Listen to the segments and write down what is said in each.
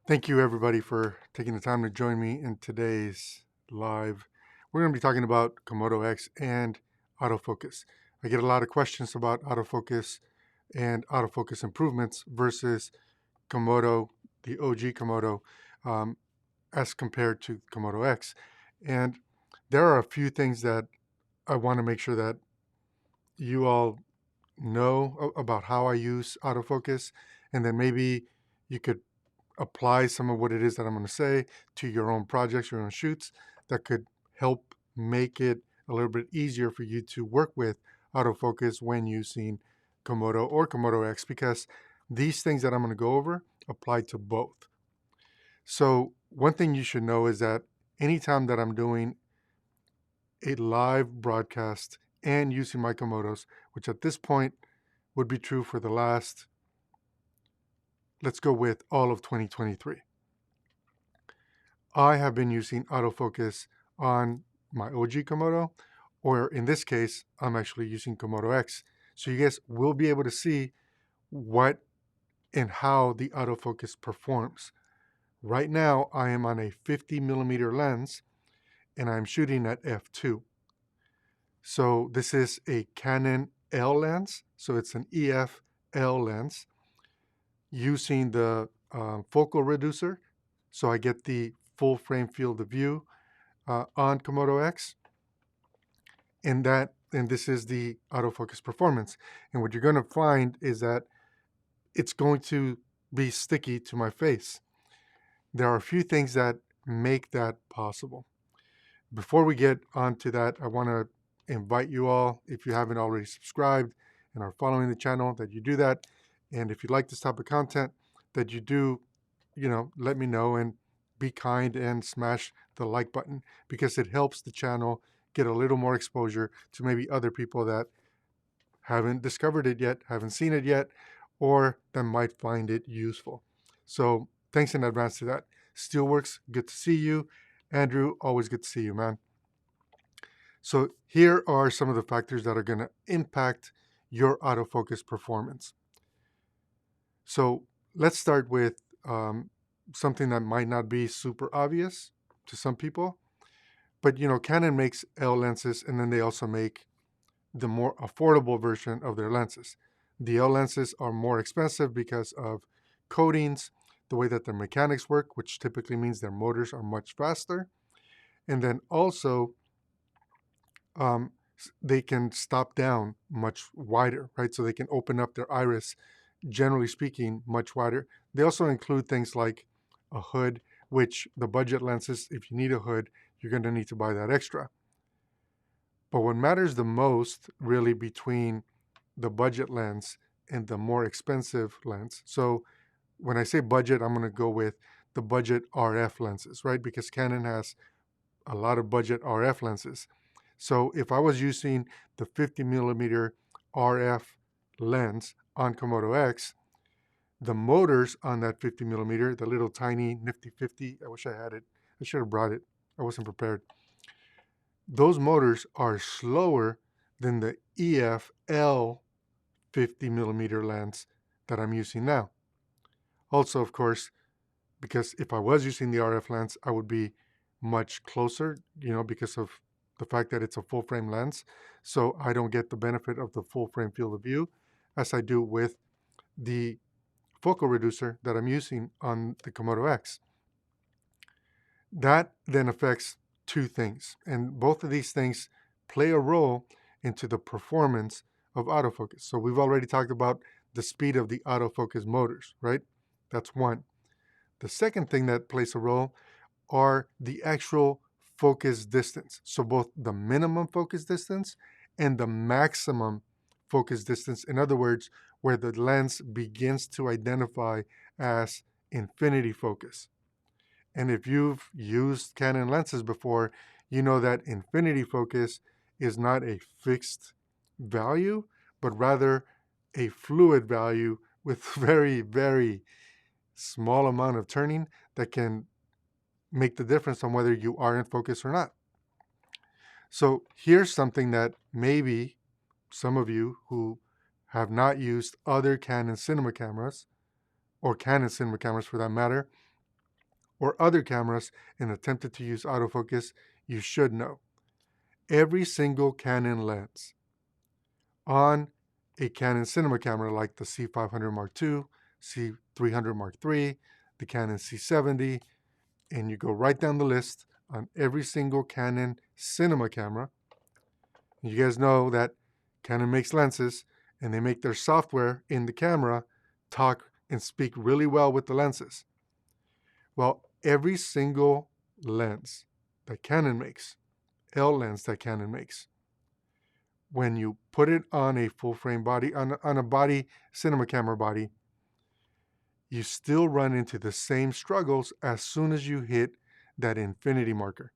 Thank you, everybody, for taking the time to join me in today's live. We're going to be talking about Komodo X and autofocus. I get a lot of questions about autofocus and autofocus improvements versus Komodo, the OG Komodo, um, as compared to Komodo X. And there are a few things that I want to make sure that you all know about how I use autofocus, and then maybe you could apply some of what it is that I'm going to say to your own projects, your own shoots, that could help make it a little bit easier for you to work with autofocus when using Komodo or Komodo X, because these things that I'm going to go over apply to both. So one thing you should know is that anytime that I'm doing a live broadcast and using my Komodos, which at this point would be true for the last, let's go with all of 2023. I have been using autofocus on my OG Komodo, or in this case, I'm actually using Komodo X. So you guys will be able to see what and how the autofocus performs. Right now, I am on a 50 millimeter lens and I'm shooting at f2. So this is a Canon L lens. So it's an EF L lens using the focal reducer. So I get the full frame field of view on Komodo X, and this is the autofocus performance. And what you're going to find is that it's going to be sticky to my face. There are a few things that make that possible. Before we get on to that, I want to invite you all, if you haven't already subscribed and are following the channel, that you do that. And if you like this type of content, that you do, let me know, and be kind and smash the like button, because it helps the channel get a little more exposure to maybe other people that haven't discovered it yet, haven't seen it yet, or that might find it useful. So thanks in advance to that. Steelworks, good to see you. Andrew, always good to see you, man. So here are some of the factors that are going to impact your autofocus performance. So let's start with something that might not be super obvious to some people, but Canon makes L lenses, and then they also make the more affordable version of their lenses. The L lenses are more expensive because of coatings, the way that their mechanics work, which typically means their motors are much faster, and then also they can stop down much wider, right? So they can open up their iris, generally speaking, much wider. They also include things like a hood, which the budget lenses, if you need a hood, you're going to need to buy that extra. But what matters the most really between the budget lens and the more expensive lens. So when I say budget, I'm going to go with the budget RF lenses, right? Because Canon has a lot of budget RF lenses. So if I was using the 50 millimeter RF lens on Komodo X, the motors on that 50 millimeter, the little tiny nifty 50, I wish I had it. I should have brought it. I wasn't prepared. Those motors are slower than the EF-L 50 millimeter lens that I'm using now. Also, of course, because if I was using the RF lens, I would be much closer, because of the fact that it's a full frame lens. So I don't get the benefit of the full frame field of view as I do with the focal reducer that I'm using on the Komodo X. That then affects two things, and both of these things play a role into the performance of autofocus. So we've already talked about the speed of the autofocus motors, right? That's one. The second thing that plays a role are the actual focus distance. So both the minimum focus distance and the maximum focus distance. In other words, where the lens begins to identify as infinity focus. And if you've used Canon lenses before, you know that infinity focus is not a fixed value, but rather a fluid value with very, very small amount of turning that can make the difference on whether you are in focus or not. So here's something that maybe some of you who have not used other Canon cinema cameras, or Canon cinema cameras for that matter, or other cameras and attempted to use autofocus, you should know. Every single Canon lens on a Canon cinema camera like the C500 Mark II, C300 Mark III, the Canon C70, and you go right down the list on every single Canon cinema camera. You guys know that Canon makes lenses and they make their software in the camera talk and speak really well with the lenses. Well, every single lens that Canon makes, L lens that Canon makes, when you put it on a full frame body, on a body, cinema camera body, you still run into the same struggles as soon as you hit that infinity marker.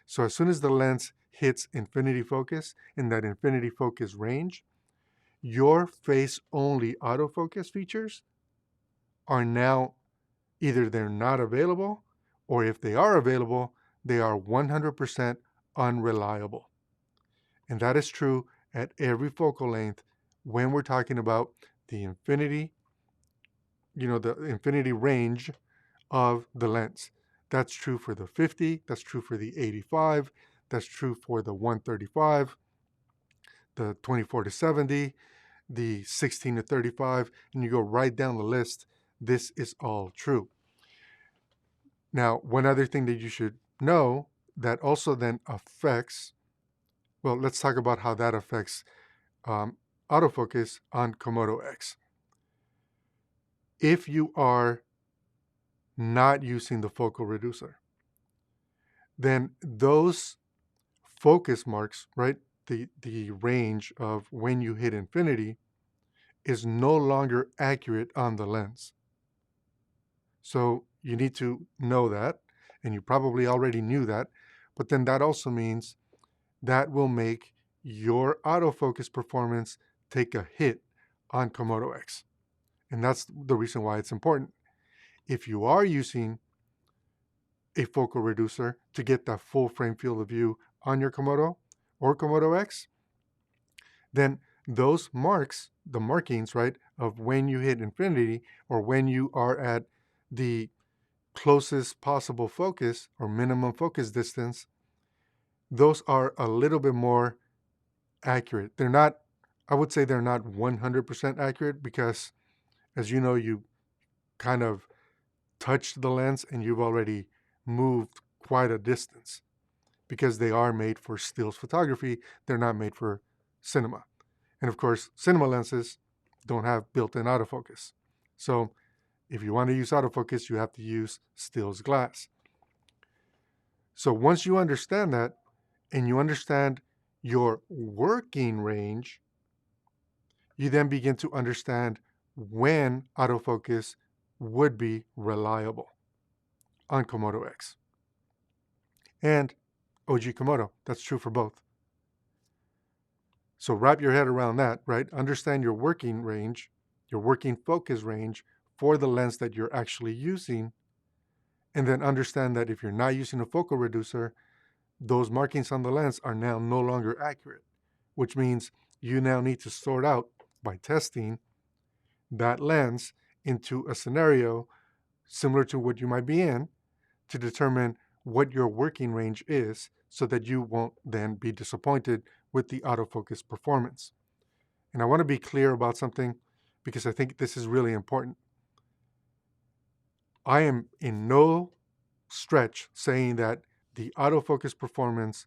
So as soon as the lens hits infinity focus in that infinity focus range, your face only autofocus features are now either they're not available, or if they are available, they are 100% unreliable. And that is true at every focal length when we're talking about the infinity, the infinity range of the lens. That's true for the 50, that's true for the 85, that's true for the 135, the 24 to 70, the 16 to 35, and you go right down the list. This is all true. Now, one other thing that you should know that also then affects, well, let's talk about how that affects autofocus on Komodo X. If you are not using the focal reducer, then those focus marks, right, the range of when you hit infinity is no longer accurate on the lens. So you need to know that, and you probably already knew that, but then that also means that will make your autofocus performance take a hit on Komodo X. And that's the reason why it's important. If you are using a focal reducer to get that full frame field of view on your Komodo or Komodo X, then those marks, the markings, right, of when you hit infinity or when you are at the closest possible focus or minimum focus distance, those are a little bit more accurate. They're not, I would say they're not 100% accurate because, as you know, you kind of touched the lens and you've already moved quite a distance because they are made for stills photography. They're not made for cinema. And of course, cinema lenses don't have built-in autofocus. So if you want to use autofocus, you have to use stills glass. So once you understand that and you understand your working range, you then begin to understand when autofocus would be reliable on Komodo X and OG Komodo. That's true for both. So wrap your head around that, right? Understand your working range, your working focus range for the lens that you're actually using, and then understand that if you're not using a focal reducer, those markings on the lens are now no longer accurate, which means you now need to sort out by testing that lens into a scenario similar to what you might be in to determine what your working range is so that you won't then be disappointed with the autofocus performance. And I want to be clear about something because I think this is really important. I am in no stretch saying that the autofocus performance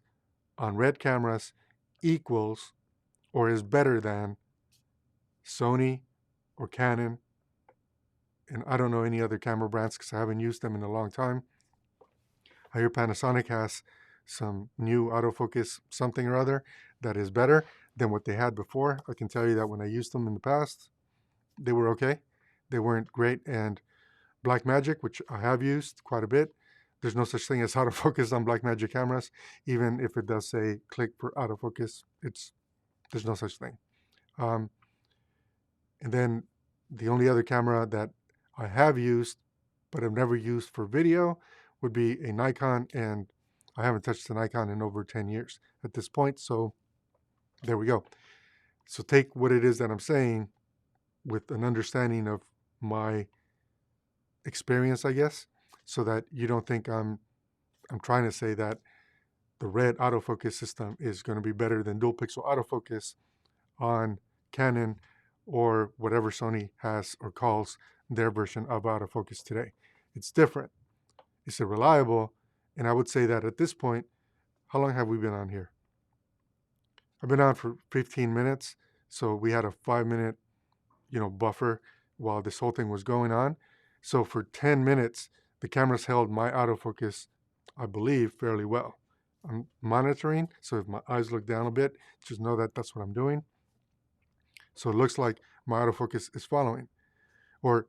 on RED cameras equals or is better than Sony or Canon, and I don't know any other camera brands because I haven't used them in a long time. I hear Panasonic has some new autofocus something or other that is better than what they had before. I can tell you that when I used them in the past, they were okay. They weren't great. And Blackmagic, which I have used quite a bit, there's no such thing as autofocus on Blackmagic cameras. Even if it does say click for autofocus, there's no such thing. And then the only other camera that I have used, but I've never used for video, would be a Nikon, and I haven't touched a Nikon in over 10 years at this point, so there we go. So take what it is that I'm saying with an understanding of my experience, I guess, so that you don't think I'm trying to say that the red autofocus system is going to be better than dual pixel autofocus on Canon or whatever Sony has or calls their version of autofocus today. It's different. Is it reliable? And I would say that at this point, how long have we been on here? I've been on for 15 minutes. So we had a 5-minute, buffer while this whole thing was going on. So for 10 minutes, the camera's held my autofocus, I believe, fairly well. I'm monitoring, so if my eyes look down a bit, just know that that's what I'm doing. So it looks like my autofocus is following or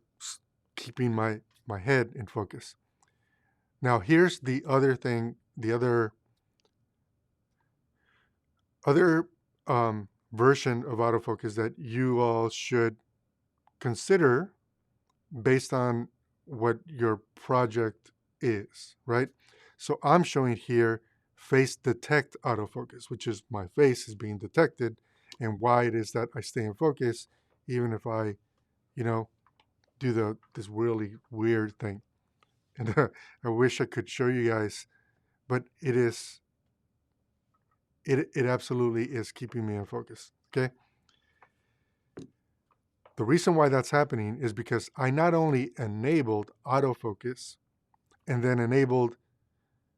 keeping my head in focus. Now here's the other thing, the other version of autofocus that you all should consider based on what your project is, right? So I'm showing here face detect autofocus, which is my face is being detected and why it is that I stay in focus even if I, do this really weird thing. And I wish I could show you guys, but it absolutely is keeping me in focus, okay? The reason why that's happening is because I not only enabled autofocus and then enabled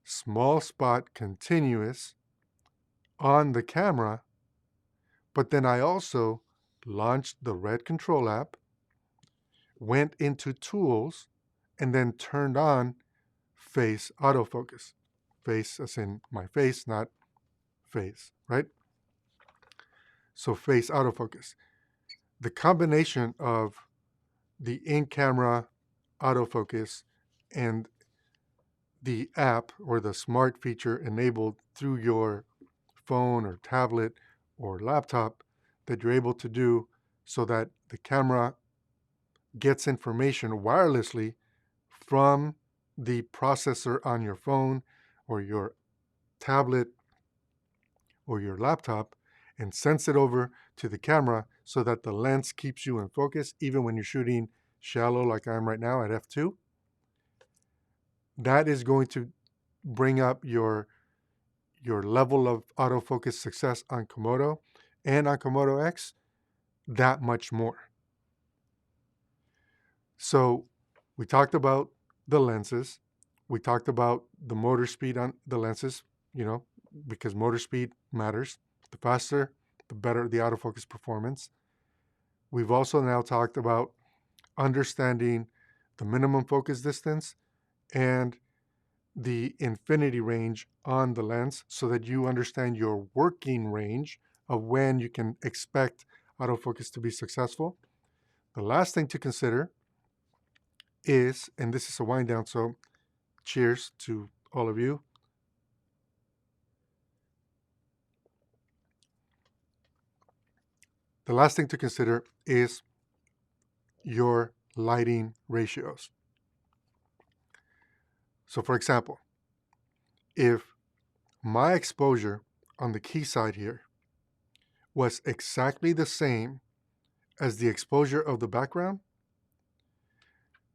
small spot continuous on the camera, but then I also launched the Red Control app, went into tools, and then turned on face autofocus. Face as in my face, not face, right? So face autofocus. The combination of the in-camera autofocus and the app or the smart feature enabled through your phone or tablet or laptop that you're able to do so that the camera gets information wirelessly from the processor on your phone or your tablet or your laptop and sends it over to the camera so that the lens keeps you in focus even when you're shooting shallow like I am right now at f2. That is going to bring up your level of autofocus success on Komodo and on Komodo X that much more. So we talked about the lenses. We talked about the motor speed on the lenses, because motor speed matters. The faster, the better the autofocus performance. We've also now talked about understanding the minimum focus distance and the infinity range on the lens so that you understand your working range of when you can expect autofocus to be successful. The last thing to consider is, and this is a wind down, so cheers to all of you. The last thing to consider is your lighting ratios. So for example, if my exposure on the key side here was exactly the same as the exposure of the background,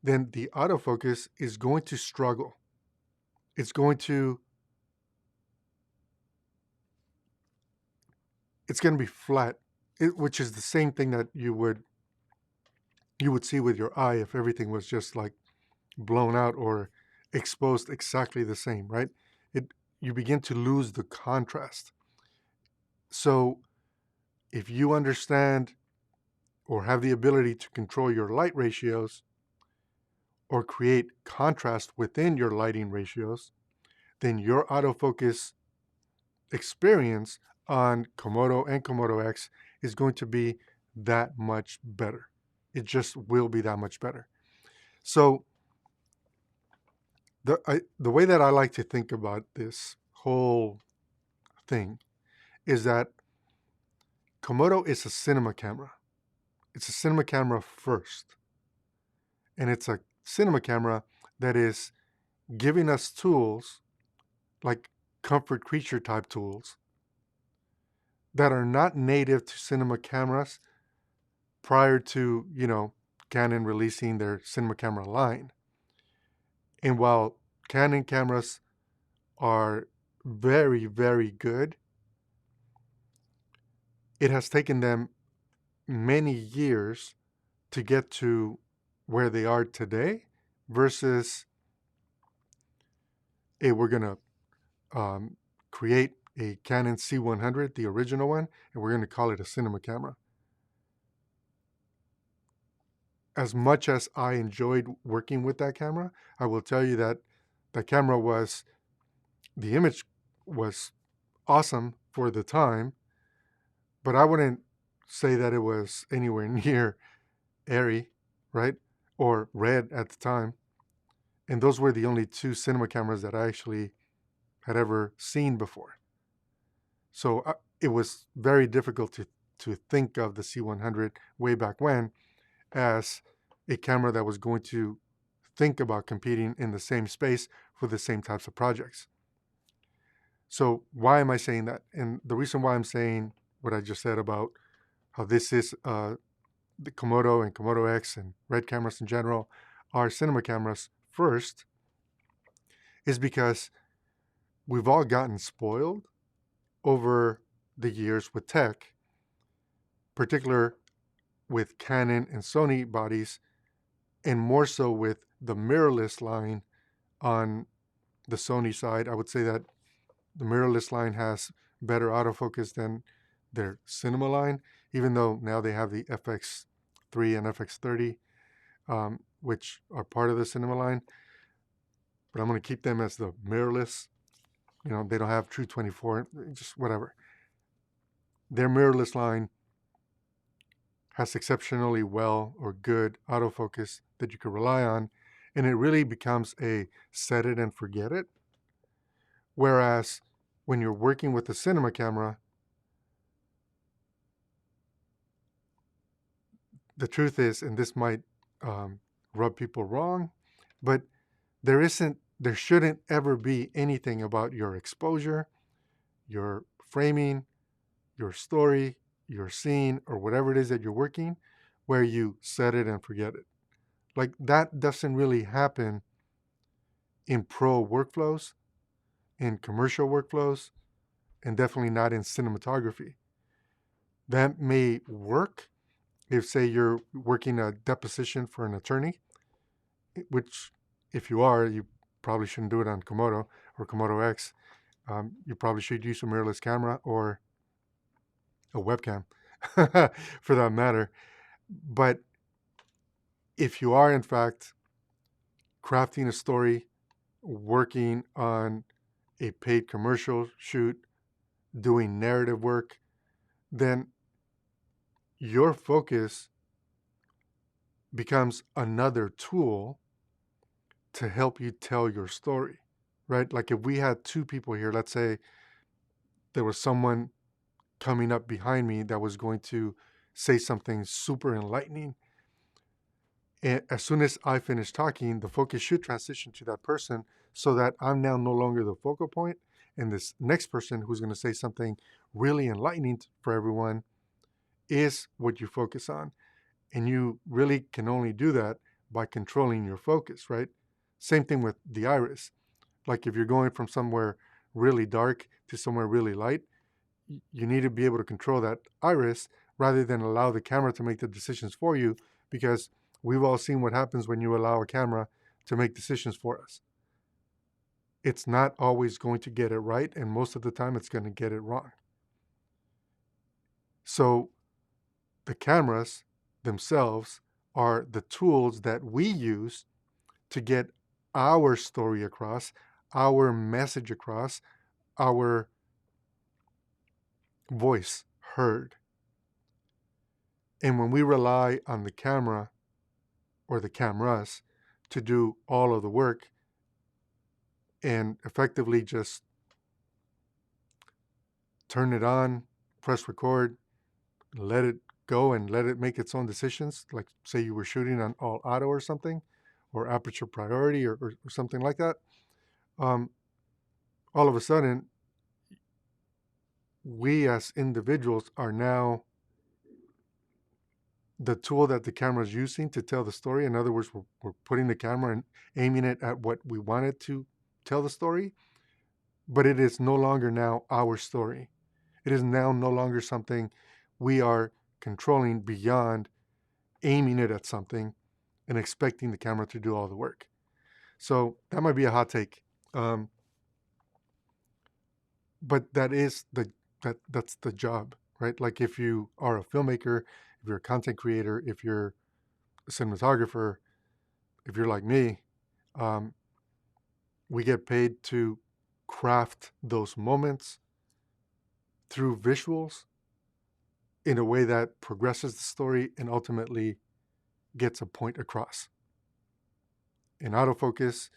then the autofocus is going to struggle. It's going to be flat, which is the same thing that you would see with your eye if everything was just like blown out or exposed exactly the same, right? You begin to lose the contrast. So if you understand or have the ability to control your light ratios or create contrast within your lighting ratios, then your autofocus experience on Komodo and Komodo X is going to be that much better. It just will be that much better. So the way that I like to think about this whole thing is that Komodo is a cinema camera. It's a cinema camera first. And it's a cinema camera that is giving us tools like comfort creature type tools that are not native to cinema cameras prior to, Canon releasing their cinema camera line. And while Canon cameras are very, very good, it has taken them many years to get to where they are today versus, hey, we're going to create a Canon C100, the original one, and we're going to call it a cinema camera. As much as I enjoyed working with that camera, I will tell you that the camera was, the image was awesome for the time, but I wouldn't say that it was anywhere near airy, right? Or red at the time. And those were the only two cinema cameras that I actually had ever seen before. So it was very difficult to think of the C100 way back when as a camera that was going to think about competing in the same space for the same types of projects. So why am I saying that? And the reason why I'm saying what I just said about how this is the Komodo and Komodo X and Red cameras in general are cinema cameras first is because we've all gotten spoiled over the years with tech, particular with Canon and Sony bodies, and more so with the mirrorless line on the Sony side. I would say that the mirrorless line has better autofocus than their cinema line, even though now they have the FX3 and FX30, which are part of the cinema line. But I'm going to keep them as the mirrorless. You know, they don't have true 24, just whatever. Their mirrorless line has exceptionally well or good autofocus that you can rely on, and it really becomes a set it and forget it. Whereas when you're working with a cinema camera, the truth is, and this might rub people wrong, but there shouldn't ever be anything about your exposure, your framing, your story, your scene, or whatever it is that you're working, where you set it and forget it. Like that doesn't really happen in pro workflows, in commercial workflows, and definitely not in cinematography. That may work if, say, you're working a deposition for an attorney, which if you are, you probably shouldn't do it on Komodo or Komodo X. You probably should use a mirrorless camera or a webcam for that matter. But if you are, in fact, crafting a story, working on a paid commercial shoot, doing narrative work, then your focus becomes another tool to help you tell your story, right? Like if we had two people here, let's say there was someone coming up behind me that was going to say something super enlightening. And as soon as I finish talking, the focus should transition to that person so that I'm now no longer the focal point. And this next person who's going to say something really enlightening for everyone is what you focus on. And you really can only do that by controlling your focus, right? Same thing with the iris. Like if you're going from somewhere really dark to somewhere really light, you need to be able to control that iris rather than allow the camera to make the decisions for you, because we've all seen what happens when you allow a camera to make decisions for us. It's not always going to get it right, and most of the time it's going to get it wrong. So the cameras themselves are the tools that we use to get our story across, our message across, our voice heard. And when we rely on the camera or the cameras to do all of the work and effectively just turn it on, press record, let it go and let it make its own decisions, like say you were shooting on all auto or something, or aperture priority or something like that, all of a sudden, we as individuals are now the tool that the camera is using to tell the story. In other words, we're putting the camera and aiming it at what we want it to tell the story, but it is no longer now our story. It is now no longer something we are controlling beyond aiming it at something and expecting the camera to do all the work. So that might be a hot take, but that's the job, right? Like if you are a filmmaker, if you're a content creator, if you're a cinematographer, if you're like me, um, we get paid to craft those moments through visuals in a way that progresses the story and ultimately gets a point across. And autofocus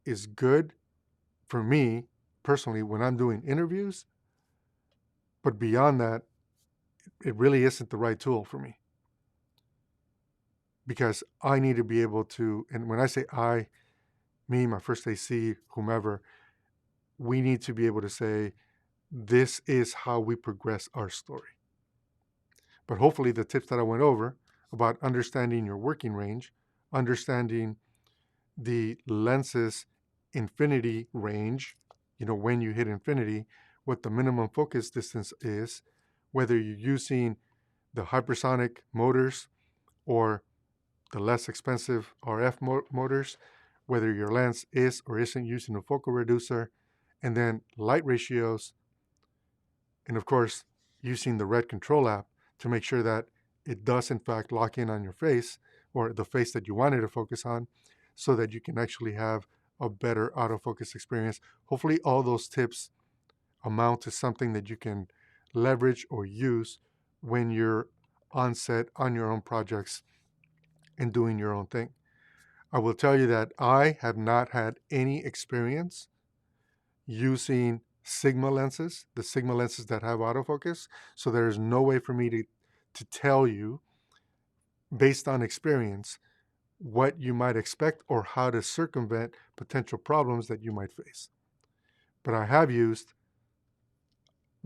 is good for me personally when I'm doing interviews, but beyond that, it really isn't the right tool for me, because I need to be able to, and when I say I, me, my first AC, whomever, we need to be able to say, this is how we progress our story. But hopefully the tips that I went over about understanding your working range, understanding the lens's infinity range, when you hit infinity, what the minimum focus distance is, whether you're using the hypersonic motors or the less expensive RF motors, whether your lens is or isn't using a focal reducer, and then light ratios, and of course, using the red control app to make sure that it does in fact lock in on your face or the face that you wanted to focus on, so that you can actually have a better autofocus experience. Hopefully all those tips amount to something that you can leverage or use when you're on set on your own projects and doing your own thing. I will tell you that I have not had any experience using Sigma lenses, the Sigma lenses that have autofocus. So there is no way for me to tell you, based on experience, what you might expect or how to circumvent potential problems that you might face. But I have used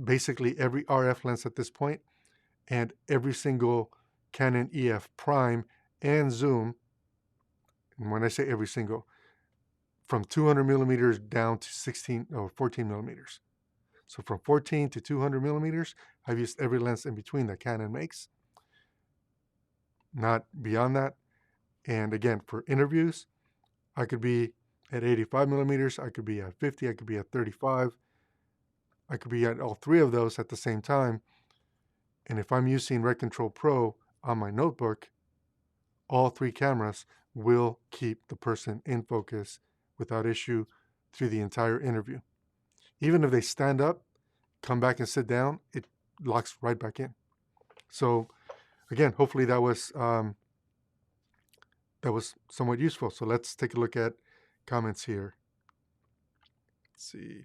basically every RF lens at this point, and every single Canon EF prime and zoom. And when I say every single, from 200 millimeters down to 16 or 14 millimeters. So from 14 to 200 millimeters, I've used every lens in between that Canon makes, not beyond that. And again, for interviews, I could be at 85 millimeters, I could be at 50, I could be at 35, I could be at all three of those at the same time. And if I'm using Red Control Pro on my notebook, all three cameras will keep the person in focus without issue through the entire interview. Even if they stand up, come back and sit down, it locks right back in. So again, hopefully that was somewhat useful. So let's take a look at comments here. Let's see.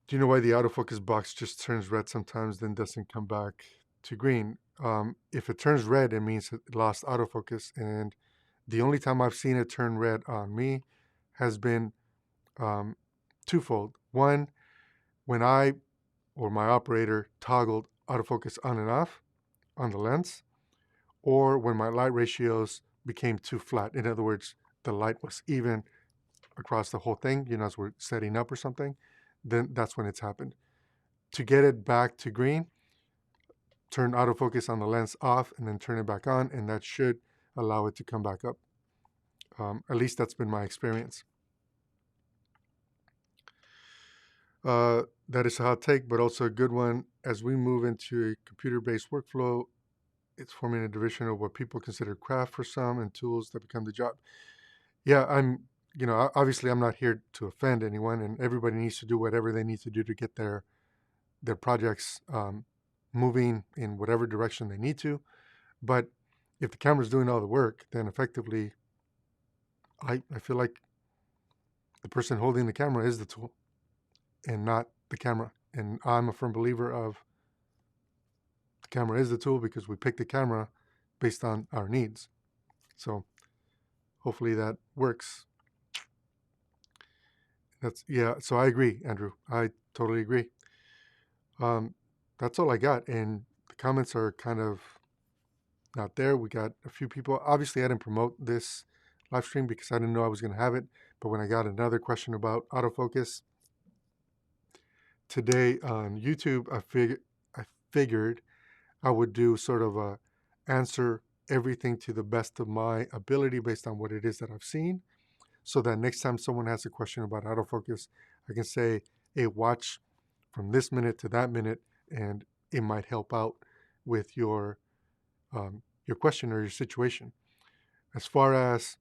Do you know why the autofocus box just turns red sometimes, then doesn't come back to green? If it turns red, it means it lost autofocus. And the only time I've seen it turn red on me has been twofold. One, when I or my operator toggled autofocus on and off on the lens, or when my light ratios became too flat. In other words, the light was even across the whole thing, as we're setting up or something, then that's when it's happened. To get it back to green, turn autofocus on the lens off and then turn it back on, and that should allow it to come back up. At least that's been my experience. That is a hot take, but also a good one. As we move into a computer-based workflow, it's forming a division of what people consider craft for some and tools that become the job. Yeah, obviously I'm not here to offend anyone, and everybody needs to do whatever they need to do to get their projects moving in whatever direction they need to. But if the camera's doing all the work, then effectively, I feel like the person holding the camera is the tool and not the camera. And I'm a firm believer of the camera is the tool because we pick the camera based on our needs. So hopefully that works. So I agree, Andrew. I totally agree. That's all I got. And the comments are kind of not there. We got a few people. Obviously, I didn't promote this live stream because I didn't know I was going to have it. But when I got another question about autofocus today on YouTube, I figured I would do sort of a answer everything to the best of my ability based on what it is that I've seen, so that next time someone has a question about autofocus, I can say, hey, watch from this minute to that minute, and it might help out with your question or your situation. As far as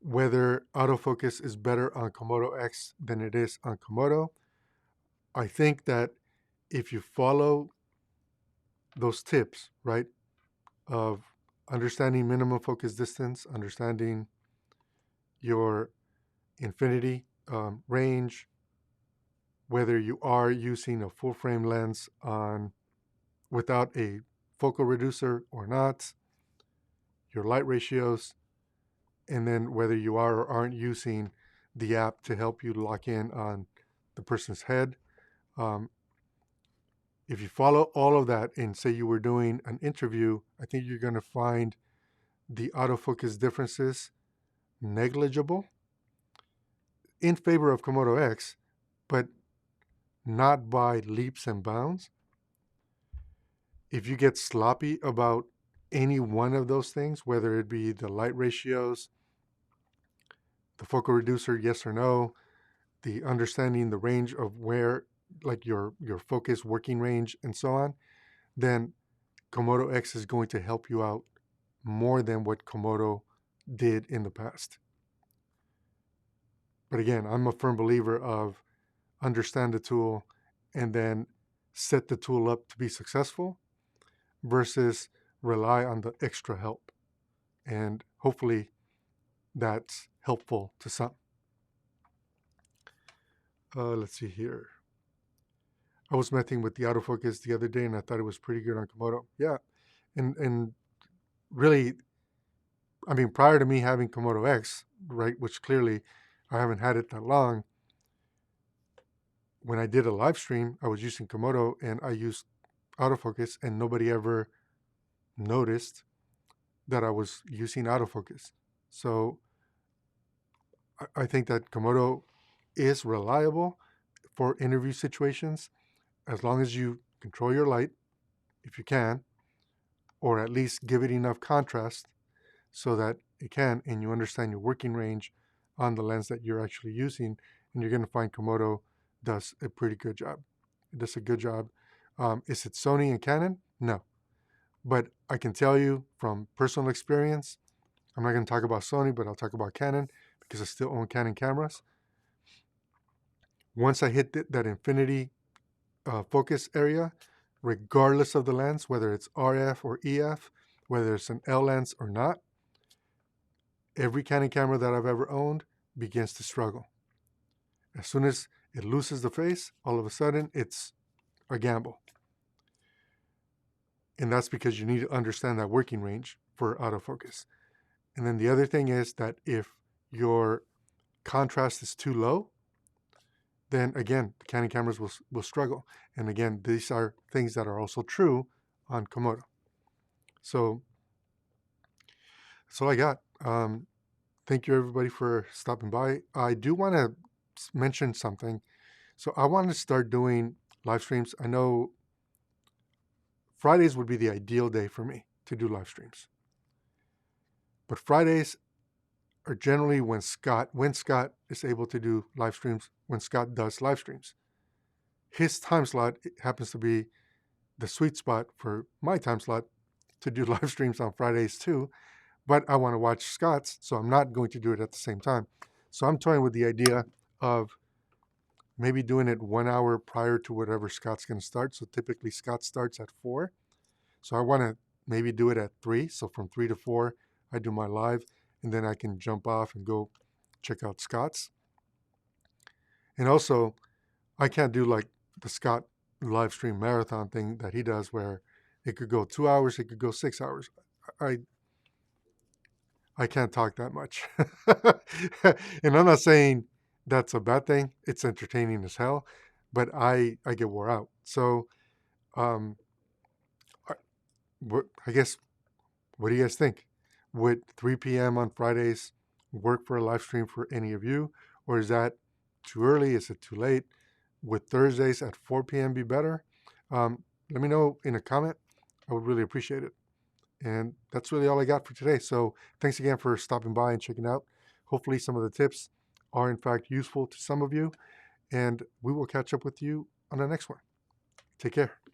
whether autofocus is better on Komodo X than it is on Komodo, I think that if you follow those tips, right, of understanding minimum focus distance, understanding your infinity range, whether you are using a full frame lens on without a focal reducer or not, your light ratios, and then whether you are or aren't using the app to help you lock in on the person's head. If you follow all of that and say you were doing an interview, I think you're going to find the autofocus differences negligible in favor of Komodo X, but not by leaps and bounds. If you get sloppy about any one of those things, whether it be the light ratios, the focal reducer, yes or no, the understanding the range of where, like your focus working range and so on, then Komodo X is going to help you out more than what Komodo did in the past. But again, I'm a firm believer of understand the tool and then set the tool up to be successful versus rely on the extra help. And hopefully that's helpful to some. Let's see here. I was messing with the autofocus the other day and I thought it was pretty good on Komodo. Yeah. And really, I mean, prior to me having Komodo X, right, which clearly I haven't had it that long, when I did a live stream, I was using Komodo and I used autofocus and nobody ever noticed that I was using autofocus. So I think that Komodo is reliable for interview situations as long as you control your light, if you can, or at least give it enough contrast so that it can, and you understand your working range on the lens that you're actually using, and you're going to find Komodo does a pretty good job. It does a good job. Is it Sony and Canon? No. But I can tell you from personal experience, I'm not going to talk about Sony, but I'll talk about Canon because I still own Canon cameras. Once I hit that infinity focus area, regardless of the lens, whether it's RF or EF, whether it's an L lens or not, every Canon camera that I've ever owned begins to struggle. As soon as it loses the face, all of a sudden it's a gamble. And that's because you need to understand that working range for autofocus. And then the other thing is that if your contrast is too low, then again, the Canon cameras will struggle. And again, these are things that are also true on Komodo. So that's all I got. Thank you everybody for stopping by. I do want to mention something. So I want to start doing live streams. I know Fridays would be the ideal day for me to do live streams. But Fridays are generally when Scott is able to do live streams, when Scott does live streams. His time slot happens to be the sweet spot for my time slot to do live streams on Fridays too. But I want to watch Scott's, so I'm not going to do it at the same time. So I'm toying with the idea of maybe doing it 1 hour prior to whatever Scott's going to start. So typically Scott starts at 4. So I want to maybe do it at 3. So from 3 to 4, I do my live, and then I can jump off and go check out Scott's. And also, I can't do like the Scott live stream marathon thing that he does where it could go 2 hours, it could go 6 hours. I can't talk that much. And I'm not saying that's a bad thing. It's entertaining as hell, but I get wore out. So Um, I guess, what do you guys think? Would 3 p.m. on Fridays work for a live stream for any of you? Or is that too early? Is it too late? Would Thursdays at 4 p.m. be better? Let me know in a comment. I would really appreciate it. And that's really all I got for today. So thanks again for stopping by and checking out. Hopefully some of the tips are in fact useful to some of you. And we will catch up with you on the next one. Take care.